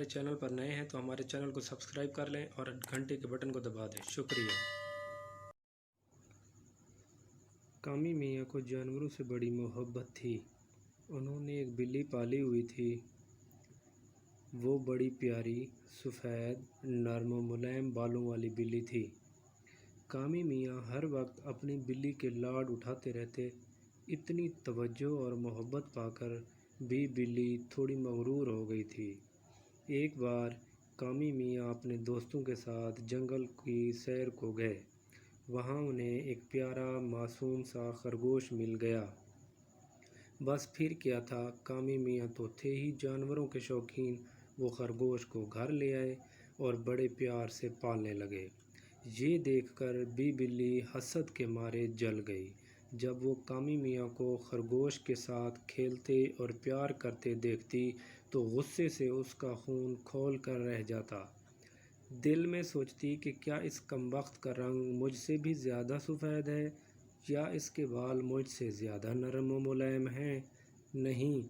ہمارے چینل پر نئے ہیں تو ہمارے چینل کو سبسکرائب کر لیں اور گھنٹے کے بٹن کو دبا دیں۔ شکریہ۔ کامی میاں کو جانوروں سے بڑی محبت تھی۔ انہوں نے ایک بلی پالی ہوئی تھی۔ وہ بڑی پیاری، سفید، نرم و ملائم بالوں والی بلی تھی۔ کامی میاں ہر وقت اپنی بلی کے لاڈ اٹھاتے رہتے۔ اتنی توجہ اور محبت پا کر بھی بلی تھوڑی مغرور ہو گئی تھی۔ ایک بار کامی میاں اپنے دوستوں کے ساتھ جنگل کی سیر کو گئے۔ وہاں انہیں ایک پیارا معصوم سا خرگوش مل گیا۔ بس پھر کیا تھا، کامی میاں تو تھے ہی جانوروں کے شوقین۔ وہ خرگوش کو گھر لے آئے اور بڑے پیار سے پالنے لگے۔ یہ دیکھ کر بھی بلی حسد کے مارے جل گئی۔ جب وہ کامی میاں کو خرگوش کے ساتھ کھیلتے اور پیار کرتے دیکھتی تو غصے سے اس کا خون کھول کر رہ جاتا۔ دل میں سوچتی کہ کیا اس کمبخت کا رنگ مجھ سے بھی زیادہ سفید ہے، یا اس کے بال مجھ سے زیادہ نرم و ملائم ہیں؟ نہیں،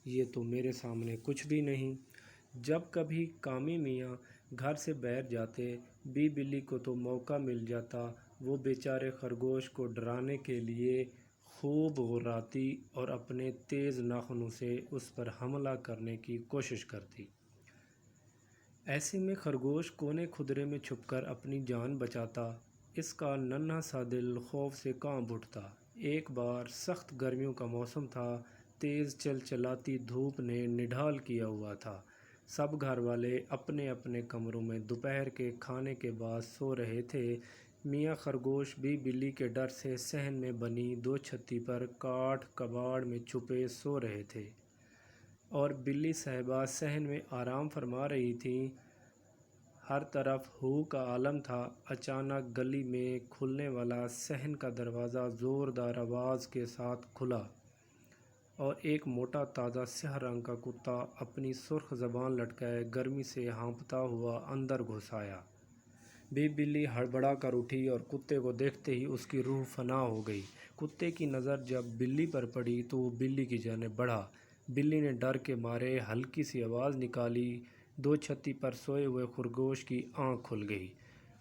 یہ تو میرے سامنے کچھ بھی نہیں۔ جب کبھی کامی میاں گھر سے باہر جاتے، بھی بلی کو تو موقع مل جاتا۔ وہ بیچارے خرگوش کو ڈرانے کے لیے خوب غراتی اور اپنے تیز ناخنوں سے اس پر حملہ کرنے کی کوشش کرتی۔ ایسے میں خرگوش کونے خدرے میں چھپ کر اپنی جان بچاتا۔ اس کا ننھا سا دل خوف سے کانپ اٹھتا۔ ایک بار سخت گرمیوں کا موسم تھا۔ تیز چلچلاتی دھوپ نے نڈھال کیا ہوا تھا۔ سب گھر والے اپنے اپنے کمروں میں دوپہر کے کھانے کے بعد سو رہے تھے۔ میاں خرگوش بھی بلی کے ڈر سے صحن میں بنی دو چھتی پر کاٹھ کباڑ میں چھپے سو رہے تھے، اور بلی صاحبہ صحن میں آرام فرما رہی تھیں۔ ہر طرف ہو کا عالم تھا۔ اچانک گلی میں کھلنے والا صحن کا دروازہ زوردار آواز کے ساتھ کھلا اور ایک موٹا تازہ سیاہ رنگ کا کتا اپنی سرخ زبان لٹکائے گرمی سے ہانپتا ہوا اندر گھس آیا۔ بھی بلی ہڑبڑا کر اٹھی اور کتے کو دیکھتے ہی اس کی روح فنا ہو گئی۔ کتے کی نظر جب بلی پر پڑی تو وہ بلی کی جانب بڑھا۔ بلی نے ڈر کے مارے ہلکی سی آواز نکالی۔ دو چھتی پر سوئے ہوئے خرگوش کی آنکھ کھل گئی۔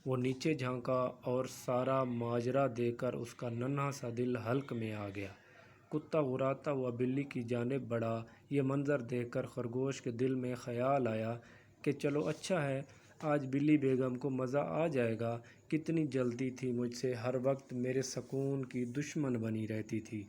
وہ نیچے جھانکا اور سارا ماجرا دیکھ کر اس کا ننھا سا دل حلق میں آ گیا۔ کتا غراتا ہوا بلی کی جانب بڑھا۔ یہ منظر دیکھ کر خرگوش کے دل میں خیال آیا کہ چلو اچھا ہے، آج بلی بیگم کو مزہ آ جائے گا۔ کتنی جلتی تھی مجھ سے، ہر وقت میرے سکون کی دشمن بنی رہتی تھی۔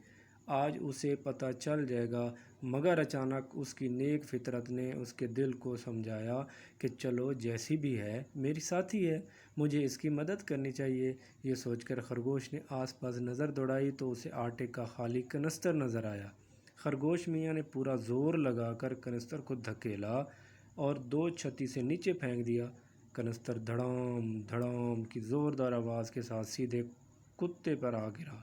آج اسے پتہ چل جائے گا۔ مگر اچانک اس کی نیک فطرت نے اس کے دل کو سمجھایا کہ چلو جیسی بھی ہے میری ساتھی ہے، مجھے اس کی مدد کرنی چاہیے۔ یہ سوچ کر خرگوش نے آس پاس نظر دوڑائی تو اسے آٹے کا خالی کنستر نظر آیا۔ خرگوش میاں نے پورا زور لگا کر کنستر کو دھکیلا اور دو چھتی سے نیچے پھینک دیا۔ کنستر دھڑام دھڑام کی زوردار آواز کے ساتھ سیدھے کتے پر آ گرا۔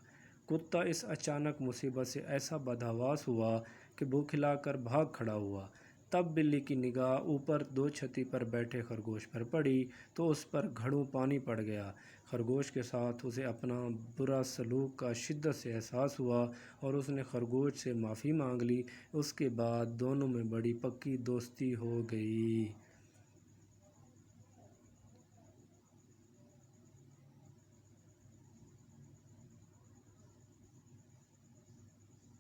کتا اس اچانک مصیبت سے ایسا بدحواس ہوا کہ بوکھلا کر بھاگ کھڑا ہوا۔ تب بلی کی نگاہ اوپر دو چھتی پر بیٹھے خرگوش پر پڑی تو اس پر گھڑوں پانی پڑ گیا۔ خرگوش کے ساتھ اسے اپنا برا سلوک کا شدت سے احساس ہوا اور اس نے خرگوش سے معافی مانگ لی۔ اس کے بعد دونوں میں بڑی پکی دوستی ہو گئی۔